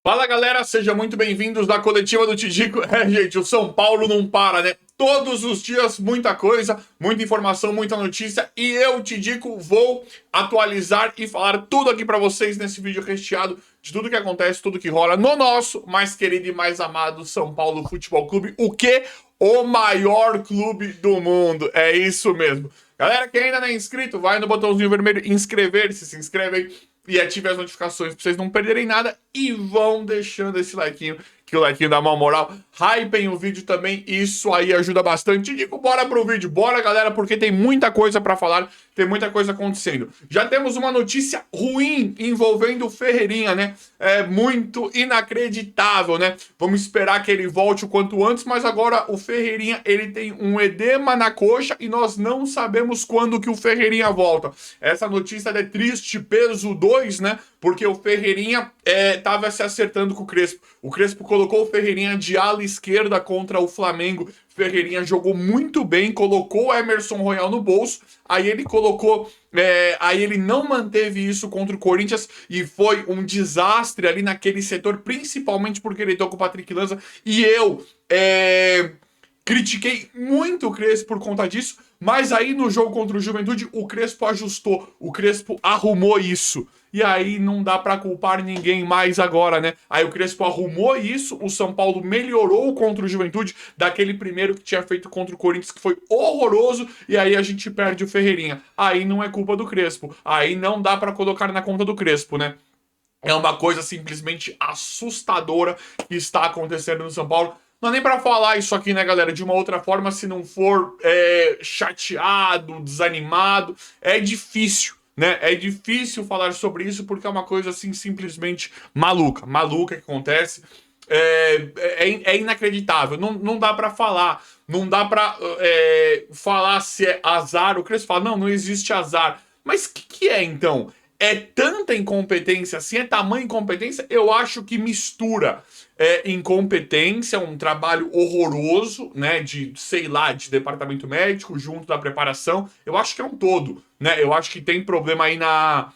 Fala galera, sejam muito bem-vindos da coletiva do Tidico. Gente, o São Paulo não para, né? Todos os dias, muita coisa, muita informação, muita notícia. E eu, Tidico, vou atualizar e falar tudo aqui pra vocês nesse vídeo recheado de tudo que acontece, tudo que rola no nosso mais querido e mais amado São Paulo Futebol Clube. O quê? O maior clube do mundo. É isso mesmo. Galera, quem ainda não é inscrito, vai no botãozinho vermelho inscrever-se, se inscreve aí e ative as notificações pra vocês não perderem nada. E vão deixando esse likeinho, que o likeinho dá uma moral. Hypem o vídeo também, isso aí ajuda bastante. E digo, bora pro vídeo, bora galera, porque tem muita coisa pra falar, tem muita coisa acontecendo. Já temos uma notícia ruim envolvendo o Ferreirinha, né? É muito inacreditável, né? Vamos esperar que ele volte o quanto antes, mas agora o Ferreirinha, ele tem um edema na coxa e nós não sabemos quando que o Ferreirinha volta. Essa notícia é triste, peso 2, né? Porque o Ferreirinha tava se acertando com o Crespo. O Crespo colocou o Ferreirinha de ala esquerda contra o Flamengo. Ferreirinha jogou muito bem, colocou o Emerson Royal no bolso, aí ele colocou, aí ele não manteve isso contra o Corinthians e foi um desastre ali naquele setor, principalmente porque ele tocou o Patrick Lanza, e eu critiquei muito o Crespo por conta disso, mas aí no jogo contra o Juventude, o Crespo ajustou, o Crespo arrumou isso. E aí não dá pra culpar ninguém mais agora, né? Aí o Crespo arrumou isso, o São Paulo melhorou contra o Juventude, daquele primeiro que tinha feito contra o Corinthians, que foi horroroso, e aí a gente perde o Ferreirinha. Aí não é culpa do Crespo, aí não dá pra colocar na conta do Crespo, né? É uma coisa simplesmente assustadora que está acontecendo no São Paulo. Não é nem pra falar isso aqui, né, galera? De uma outra forma, se não for chateado, desanimado, é difícil, né? É difícil falar sobre isso porque é uma coisa, assim, simplesmente maluca. Maluca que acontece. É inacreditável. Não dá pra falar. Não dá pra falar se é azar. O Crespo fala, não existe azar. Mas o que é, então? É tanta incompetência assim, é tamanha incompetência, eu acho que mistura incompetência, um trabalho horroroso, né, de, sei lá, de departamento médico, junto da preparação, eu acho que é um todo, né, eu acho que tem problema aí na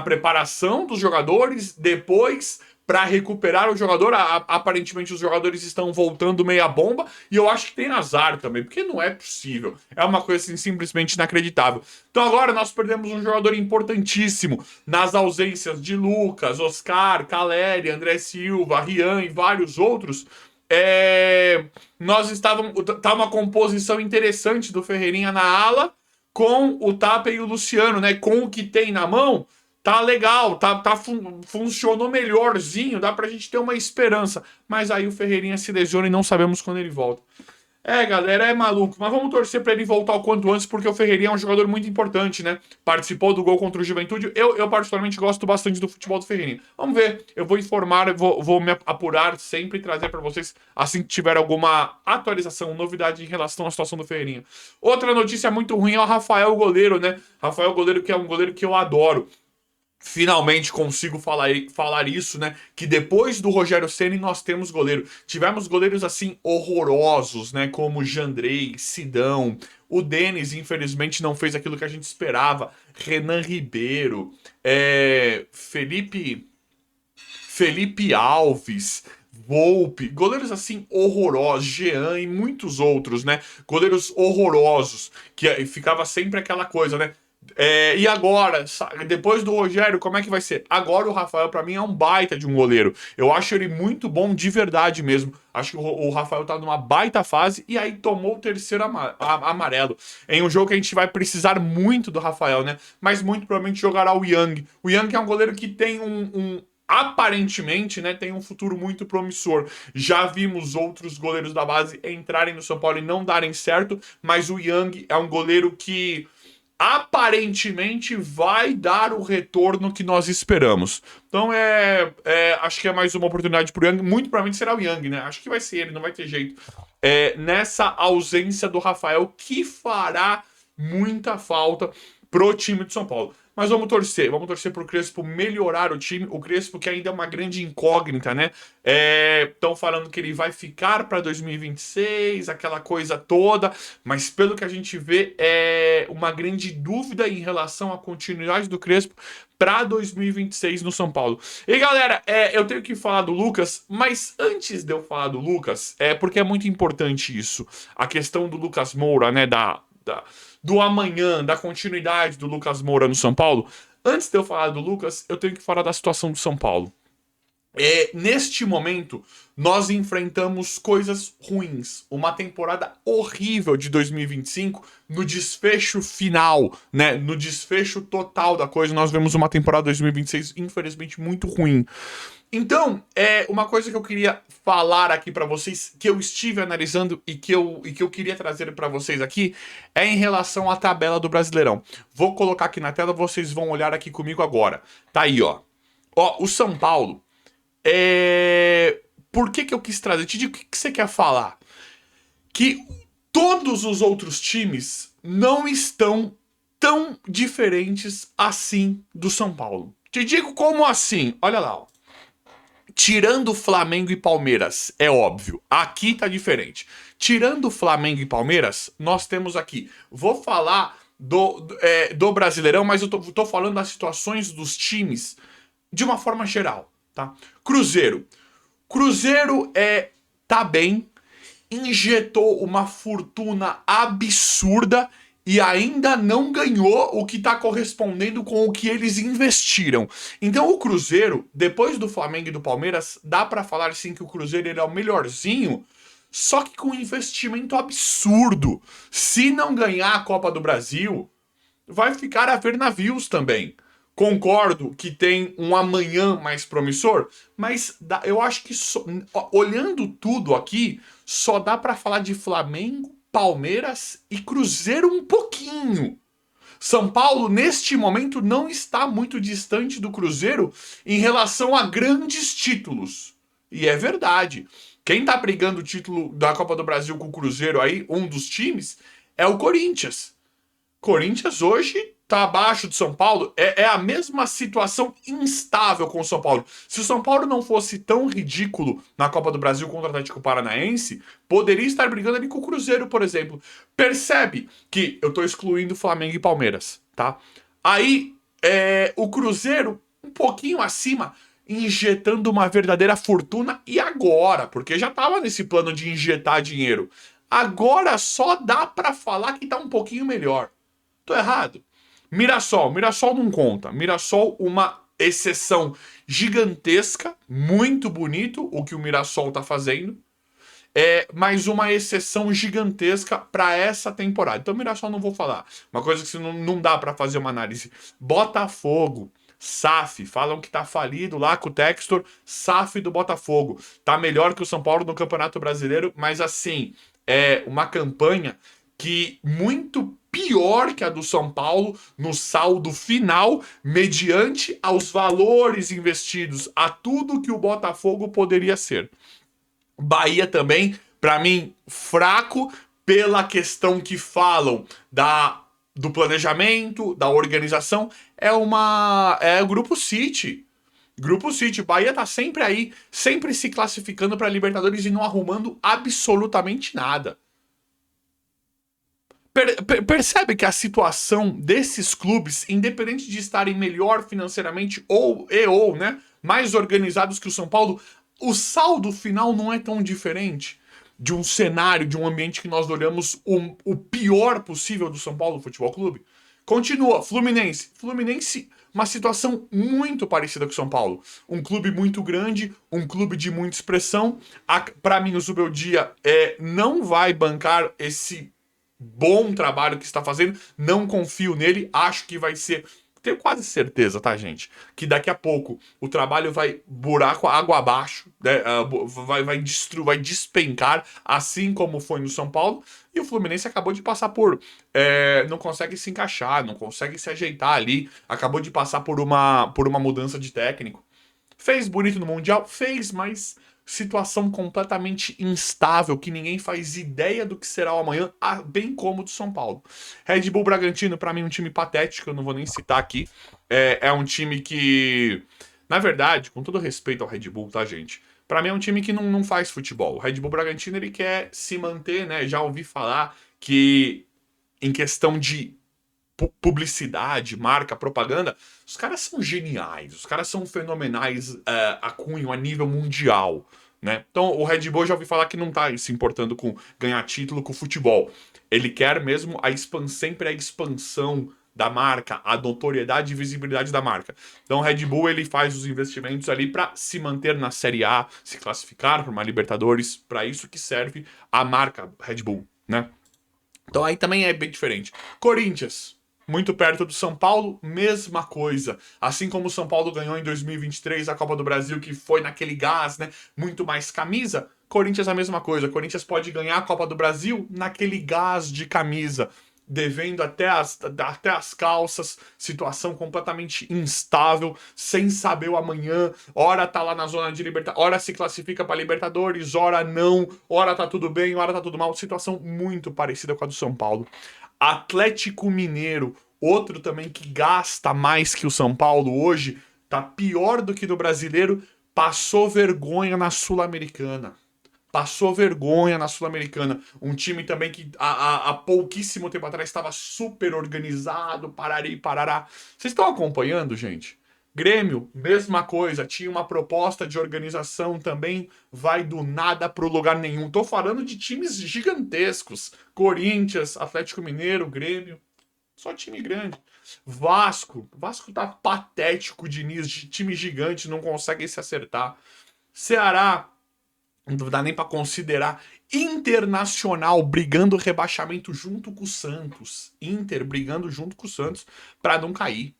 preparação dos jogadores, depois para recuperar o jogador, aparentemente os jogadores estão voltando meia bomba, e eu acho que tem azar também, porque não é possível. É uma coisa assim, simplesmente inacreditável. Então agora nós perdemos um jogador importantíssimo nas ausências de Lucas, Oscar, Caleri, André Silva, Rian e vários outros. Tá uma composição interessante do Ferreirinha na ala, com o Tapia e o Luciano, né? Com o que tem na mão, tá legal, funcionou melhorzinho, dá pra gente ter uma esperança. Mas aí o Ferreirinha se lesiona e não sabemos quando ele volta. Galera, é maluco, mas vamos torcer pra ele voltar o quanto antes, porque o Ferreirinha é um jogador muito importante, né? Participou do gol contra o Juventude. Eu particularmente gosto bastante do futebol do Ferreirinha. Vamos ver, eu vou informar, vou me apurar sempre e trazer pra vocês assim que tiver alguma atualização, novidade em relação à situação do Ferreirinha. Outra notícia muito ruim é o Rafael Goleiro, né? Rafael Goleiro, que é um goleiro que eu adoro. Finalmente consigo falar isso, né? Que depois do Rogério Ceni nós temos goleiro. Tivemos goleiros assim horrorosos, né? Como Jandrei, Sidão. O Denis, infelizmente, não fez aquilo que a gente esperava. Renan Ribeiro, Felipe Alves, Volpe, goleiros assim horrorosos, Jean e muitos outros, né? Goleiros horrorosos, que ficava sempre aquela coisa, né? E agora, depois do Rogério, como é que vai ser? Agora o Rafael, pra mim, é um baita de um goleiro. Eu acho ele muito bom de verdade mesmo. Acho que o Rafael tá numa baita fase e aí tomou o terceiro amarelo. Em um jogo que a gente vai precisar muito do Rafael, né? Mas muito provavelmente jogará o Yang. O Yang é um goleiro que tem aparentemente, né, tem um futuro muito promissor. Já vimos outros goleiros da base entrarem no São Paulo e não darem certo, mas o Yang é um goleiro que aparentemente vai dar o retorno que nós esperamos. Então acho que é mais uma oportunidade pro Yang. Muito provavelmente será o Yang, né? Acho que vai ser ele, não vai ter jeito. Nessa ausência do Rafael, que fará muita falta pro time de São Paulo. Mas vamos torcer pro Crespo melhorar o time, o Crespo que ainda é uma grande incógnita, né? Estão falando que ele vai ficar para 2026, aquela coisa toda, mas pelo que a gente vê, é uma grande dúvida em relação à continuidade do Crespo para 2026 no São Paulo. E galera, eu tenho que falar do Lucas, mas antes de eu falar do Lucas, porque é muito importante isso, a questão do Lucas Moura, né, do amanhã, da continuidade do Lucas Moura no São Paulo. Antes de eu falar do Lucas, eu tenho que falar da situação do São Paulo. Neste momento, nós enfrentamos coisas ruins. Uma temporada horrível de 2025, no desfecho final, né? No desfecho total da coisa, nós vemos uma temporada 2026, infelizmente, muito ruim. Então, uma coisa que eu queria falar aqui pra vocês, que eu estive analisando e que eu queria trazer pra vocês aqui, é em relação à tabela do Brasileirão. Vou colocar aqui na tela, vocês vão olhar aqui comigo agora. Tá aí, ó. Ó, o São Paulo. Por que eu quis trazer? Te digo, o que você quer falar? Que todos os outros times não estão tão diferentes assim do São Paulo. Te digo como assim. Olha lá, ó. Tirando Flamengo e Palmeiras, é óbvio. Aqui tá diferente. Tirando Flamengo e Palmeiras, nós temos aqui. Vou falar do Brasileirão, mas eu tô falando das situações dos times de uma forma geral, tá? Cruzeiro. Cruzeiro tá bem, injetou uma fortuna absurda e ainda não ganhou o que está correspondendo com o que eles investiram. Então o Cruzeiro, depois do Flamengo e do Palmeiras, dá para falar sim que o Cruzeiro ele é o melhorzinho, só que com um investimento absurdo. Se não ganhar a Copa do Brasil, vai ficar a ver navios também. Concordo que tem um amanhã mais promissor, mas eu acho que olhando tudo aqui, só dá para falar de Flamengo, Palmeiras e Cruzeiro um pouquinho. São Paulo, neste momento, não está muito distante do Cruzeiro em relação a grandes títulos. E é verdade. Quem tá brigando o título da Copa do Brasil com o Cruzeiro aí, um dos times, é o Corinthians. Corinthians hoje tá abaixo de São Paulo, é a mesma situação instável com o São Paulo. Se o São Paulo não fosse tão ridículo na Copa do Brasil contra o Atlético Paranaense, poderia estar brigando ali com o Cruzeiro, por exemplo. Percebe que eu tô excluindo Flamengo e Palmeiras, tá? Aí, o Cruzeiro um pouquinho acima, injetando uma verdadeira fortuna, e agora, porque já tava nesse plano de injetar dinheiro. Agora só dá pra falar que tá um pouquinho melhor. Tô errado? Mirassol não conta. Mirassol, uma exceção gigantesca, muito bonito o que o Mirassol tá fazendo, mas uma exceção gigantesca para essa temporada. Então, Mirassol não vou falar. Uma coisa que não dá para fazer uma análise. Botafogo, SAF, falam que tá falido lá com o Textor, SAF do Botafogo. Tá melhor que o São Paulo no Campeonato Brasileiro, mas assim, é uma campanha que muito pior que a do São Paulo no saldo final, mediante aos valores investidos, a tudo que o Botafogo poderia ser. Bahia também, para mim, fraco pela questão que falam do planejamento, da organização, é o Grupo City. Grupo City, Bahia tá sempre aí, sempre se classificando para Libertadores e não arrumando absolutamente nada. Percebe que a situação desses clubes, independente de estarem melhor financeiramente ou, né, mais organizados que o São Paulo, o saldo final não é tão diferente de um cenário, de um ambiente que nós olhamos o pior possível do São Paulo Futebol Clube? Continua, Fluminense. Fluminense, uma situação muito parecida com o São Paulo. Um clube muito grande, um clube de muita expressão. Para mim, o Zubeldia não vai bancar esse bom trabalho que está fazendo, não confio nele, acho que vai ser, tenho quase certeza, tá, gente, que daqui a pouco o trabalho vai buraco água abaixo, né? Vai despencar, assim como foi no São Paulo, e o Fluminense acabou de passar por, não consegue se encaixar, não consegue se ajeitar ali, acabou de passar por uma mudança de técnico. Fez bonito no Mundial? Fez, mas situação completamente instável, que ninguém faz ideia do que será o amanhã, bem como o do São Paulo. Red Bull Bragantino, pra mim, é um time patético, eu não vou nem citar aqui. É um time que, na verdade, com todo respeito ao Red Bull, tá, gente? Pra mim é um time que não faz futebol. O Red Bull Bragantino, ele quer se manter, né? Já ouvi falar que em questão de publicidade, marca, propaganda, os caras são geniais, os caras são fenomenais a cunho, a nível mundial, né? Então o Red Bull já ouvi falar que não tá se importando com ganhar título com o futebol. Ele quer mesmo sempre a expansão da marca, a notoriedade e visibilidade da marca. Então o Red Bull ele faz os investimentos ali para se manter na Série A, se classificar para uma Libertadores, para isso que serve a marca Red Bull, né? Então aí também é bem diferente. Corinthians, muito perto do São Paulo, mesma coisa. Assim como o São Paulo ganhou em 2023 a Copa do Brasil, que foi naquele gás, né? Muito mais camisa. Corinthians a mesma coisa. Corinthians pode ganhar a Copa do Brasil naquele gás de camisa, devendo até as calças, situação completamente instável, sem saber o amanhã, ora tá lá na zona de Libertadores, ora se classifica para Libertadores, ora não, ora tá tudo bem, ora tá tudo mal, situação muito parecida com a do São Paulo. Atlético Mineiro, outro também que gasta mais que o São Paulo hoje, tá pior do que no Brasileiro, passou vergonha na Sul-Americana. Passou vergonha na Sul-Americana. Um time também que há pouquíssimo tempo atrás estava super organizado, parari, parará. Vocês estão acompanhando, gente? Grêmio, mesma coisa. Tinha uma proposta de organização também, vai do nada pro lugar nenhum. Tô falando de times gigantescos. Corinthians, Atlético Mineiro, Grêmio. Só time grande. Vasco tá patético, Diniz, de time gigante, não consegue se acertar. Ceará, não dá nem pra considerar. Internacional brigando rebaixamento junto com o Santos. Inter brigando junto com o Santos pra não cair.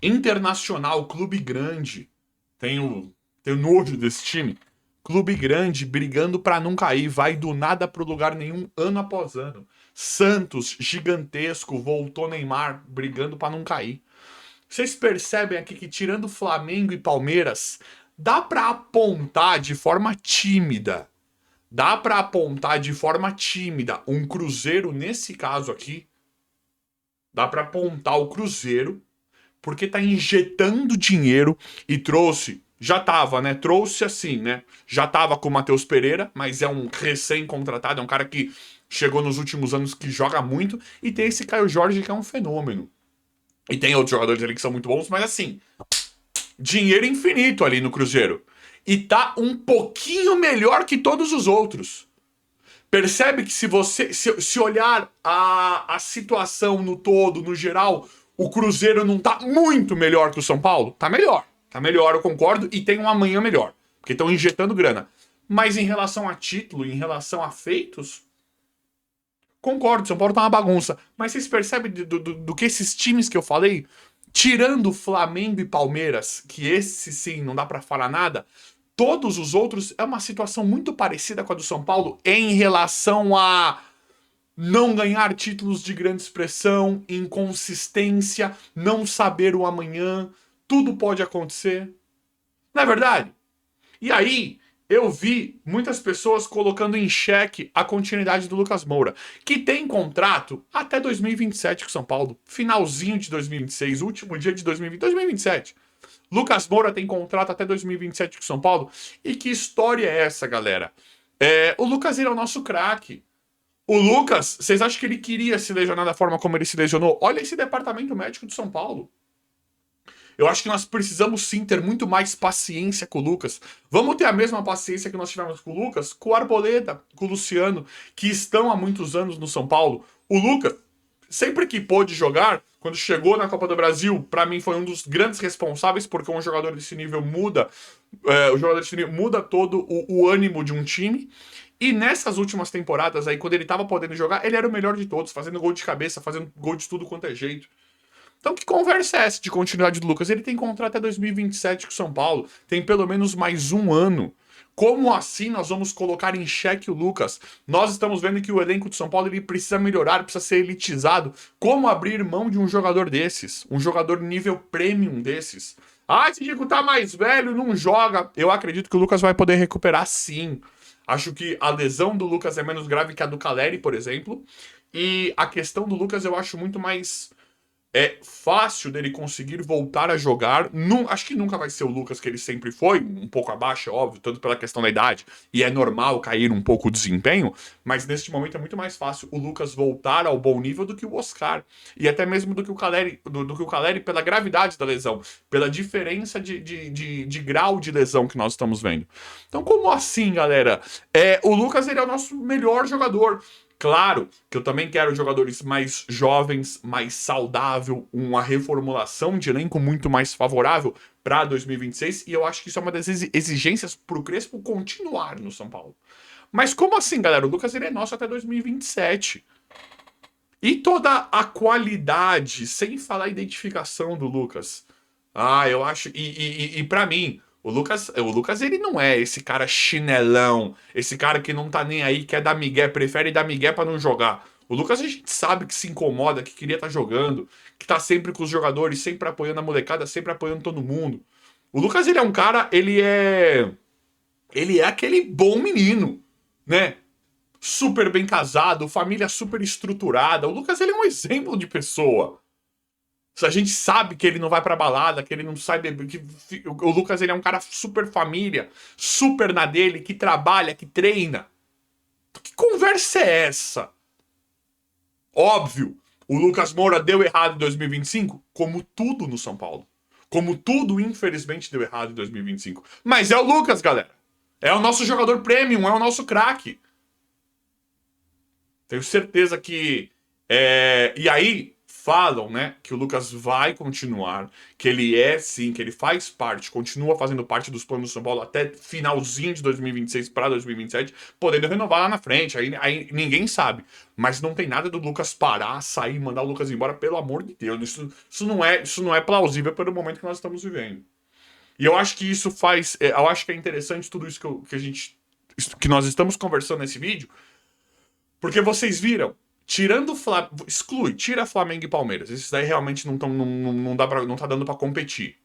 Internacional, clube grande. Tenho nojo desse time. Clube grande brigando pra não cair. Vai do nada pro lugar nenhum ano após ano. Santos, gigantesco, voltou Neymar brigando pra não cair. Vocês percebem aqui que tirando Flamengo e Palmeiras, dá pra apontar de forma tímida. Dá pra apontar de forma tímida um Cruzeiro nesse caso aqui. Dá pra apontar o Cruzeiro porque tá injetando dinheiro e trouxe, já tava, né? Trouxe assim, né? Já tava com o Matheus Pereira, mas é um recém-contratado, é um cara que chegou nos últimos anos que joga muito, e tem esse Caio Jorge que é um fenômeno. E tem outros jogadores ali que são muito bons, mas assim, dinheiro infinito ali no Cruzeiro. E tá um pouquinho melhor que todos os outros. Percebe que se você se olhar a situação no todo, no geral, o Cruzeiro não tá muito melhor que o São Paulo? Tá melhor. Tá melhor, eu concordo. E tem um amanhã melhor. Porque estão injetando grana. Mas em relação a título, em relação a feitos, concordo, São Paulo tá uma bagunça. Mas vocês percebem do que esses times que eu falei, tirando Flamengo e Palmeiras, que esse sim não dá pra falar nada, todos os outros é uma situação muito parecida com a do São Paulo em relação a não ganhar títulos de grande expressão, inconsistência, não saber o amanhã, tudo pode acontecer. Não é verdade? E aí, eu vi muitas pessoas colocando em xeque a continuidade do Lucas Moura, que tem contrato até 2027 com o São Paulo, finalzinho de 2026, último dia de 2027. Lucas Moura tem contrato até 2027 com o São Paulo. E que história é essa, galera? O Lucas ele é o nosso craque. O Lucas, vocês acham que ele queria se lesionar da forma como ele se lesionou? Olha esse departamento médico de São Paulo. Eu acho que nós precisamos sim ter muito mais paciência com o Lucas. Vamos ter a mesma paciência que nós tivemos com o Lucas, com o Arboleda, com o Luciano, que estão há muitos anos no São Paulo. O Lucas, sempre que pôde jogar, quando chegou na Copa do Brasil, pra mim foi um dos grandes responsáveis, porque um jogador desse nível muda, o jogador desse nível muda todo o ânimo de um time. E nessas últimas temporadas aí, quando ele tava podendo jogar, ele era o melhor de todos, fazendo gol de cabeça, fazendo gol de tudo quanto é jeito. Então que conversa é essa de continuidade do Lucas? Ele tem contrato até 2027 com o São Paulo, tem pelo menos mais um ano. Como assim nós vamos colocar em xeque o Lucas? Nós estamos vendo que o elenco de São Paulo ele precisa melhorar, precisa ser elitizado. Como abrir mão de um jogador desses? Um jogador nível premium desses? Ah, esse Diego tá mais velho, não joga. Eu acredito que o Lucas vai poder recuperar sim. Acho que a lesão do Lucas é menos grave que a do Caleri, por exemplo. E a questão do Lucas eu acho muito mais fácil dele conseguir voltar a jogar. Acho que nunca vai ser o Lucas que ele sempre foi, um pouco abaixo, é óbvio, tanto pela questão da idade, e é normal cair um pouco o desempenho, mas neste momento é muito mais fácil o Lucas voltar ao bom nível do que o Oscar, e até mesmo do que o Caleri, do que o Caleri pela gravidade da lesão, pela diferença de grau de lesão que nós estamos vendo. Então, como assim, galera? O Lucas ele é o nosso melhor jogador. Claro que eu também quero jogadores mais jovens, mais saudável, uma reformulação de elenco muito mais favorável para 2026, e eu acho que isso é uma das exigências para o Crespo continuar no São Paulo. Mas como assim, galera? O Lucas ele é nosso até 2027. E toda a qualidade, sem falar a identificação do Lucas. Ah, eu acho. E para mim, o Lucas, ele não é esse cara chinelão, esse cara que não tá nem aí, quer dar migué, prefere dar migué pra não jogar. O Lucas a gente sabe que se incomoda, que queria estar jogando, que tá sempre com os jogadores, sempre apoiando a molecada, sempre apoiando todo mundo. O Lucas, ele é um cara, ele é aquele bom menino, né? Super bem casado, família super estruturada. O Lucas, ele é um exemplo de pessoa. A gente sabe que ele não vai pra balada, que ele não sai beber, que o Lucas ele é um cara super família, super na dele, que trabalha, que treina. Que conversa é essa? Óbvio, o Lucas Moura deu errado em 2025, como tudo no São Paulo. Como tudo, infelizmente, deu errado em 2025. Mas é o Lucas, galera. É o nosso jogador premium, é o nosso craque. Tenho certeza que. E aí, falam, né, que o Lucas vai continuar, que ele sim, que ele faz parte, continua fazendo parte dos planos do São Paulo até finalzinho de 2026 para 2027, podendo renovar lá na frente. Aí ninguém sabe. Mas não tem nada do Lucas parar, sair, mandar o Lucas embora, pelo amor de Deus. Isso não é plausível pelo momento que nós estamos vivendo. E eu acho que isso faz. Eu acho que é interessante tudo isso que nós estamos conversando nesse vídeo, porque vocês viram, tirando tira Flamengo e Palmeiras. Esses daí realmente não tá dando pra competir.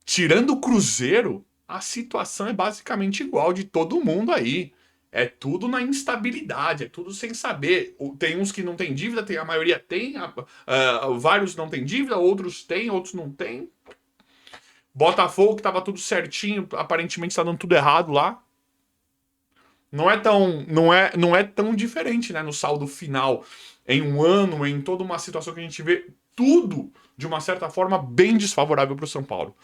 Tirando o Cruzeiro, a situação é basicamente igual de todo mundo aí. É tudo na instabilidade, é tudo sem saber. Tem uns que não tem dívida, a maioria tem, vários não tem dívida, outros têm, outros não têm. Botafogo, que tava tudo certinho, aparentemente tá dando tudo errado lá. Não é tão diferente, né, no saldo final, em um ano, em toda uma situação que a gente vê tudo de uma certa forma bem desfavorável para o São Paulo.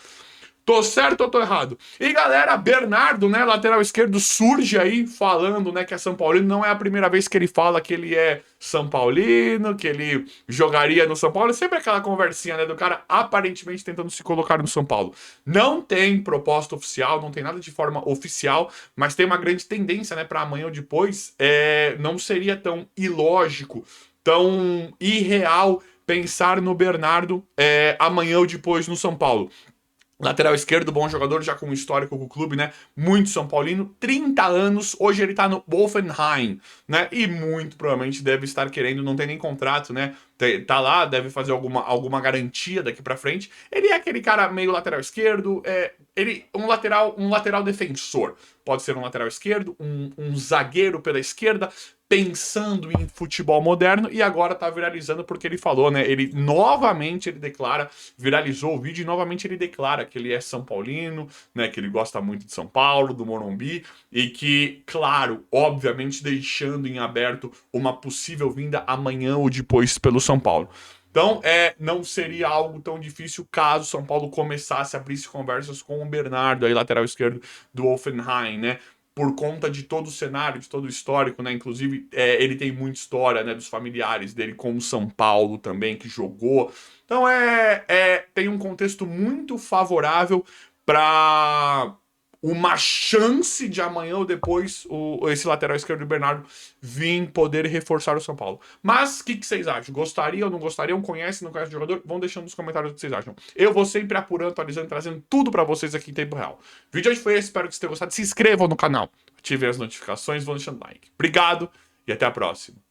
Tô certo ou tô errado? E galera, Bernardo, né, lateral esquerdo, surge aí falando, né, que é São Paulino. Não é a primeira vez que ele fala que ele é São Paulino, que ele jogaria no São Paulo. É sempre aquela conversinha, né, do cara aparentemente tentando se colocar no São Paulo. Não tem proposta oficial, não tem nada de forma oficial, mas tem uma grande tendência, né, para amanhã ou depois. Não seria tão ilógico, tão irreal pensar no Bernardo amanhã ou depois no São Paulo. Lateral esquerdo, bom jogador, já com histórico com o clube, né? Muito São Paulino, 30 anos, hoje ele tá no Hoffenheim, né? E muito provavelmente deve estar querendo, não tem nem contrato, né? Tá lá, deve fazer alguma garantia daqui pra frente. Ele é aquele cara meio lateral esquerdo, um lateral defensor. Pode ser um lateral esquerdo, um zagueiro pela esquerda, pensando em futebol moderno, e agora tá viralizando porque ele falou, né? Ele novamente declara, viralizou o vídeo e novamente ele declara que ele é São Paulino, né? Que ele gosta muito de São Paulo, do Morumbi, e que, claro, obviamente deixando em aberto uma possível vinda amanhã ou depois pelo São Paulo. Então, não seria algo tão difícil caso São Paulo começasse a abrir conversas com o Bernardo, aí, lateral esquerdo do Hoffenheim, né? Por conta de todo o cenário, de todo o histórico, né? Inclusive, ele tem muita história, né? Dos familiares dele com o São Paulo também, que jogou. Então, tem um contexto muito favorável para uma chance de amanhã ou depois esse lateral esquerdo do Bernardo vir poder reforçar o São Paulo. Mas o que vocês acham? Gostariam, não gostariam? Conhecem, não conhecem o jogador? Vão deixando nos comentários o que vocês acham. Eu vou sempre apurando, atualizando, trazendo tudo pra vocês aqui em tempo real. O vídeo de hoje foi esse, espero que vocês tenham gostado. Se inscrevam no canal, ativem as notificações, vão deixando like. Obrigado e até a próxima.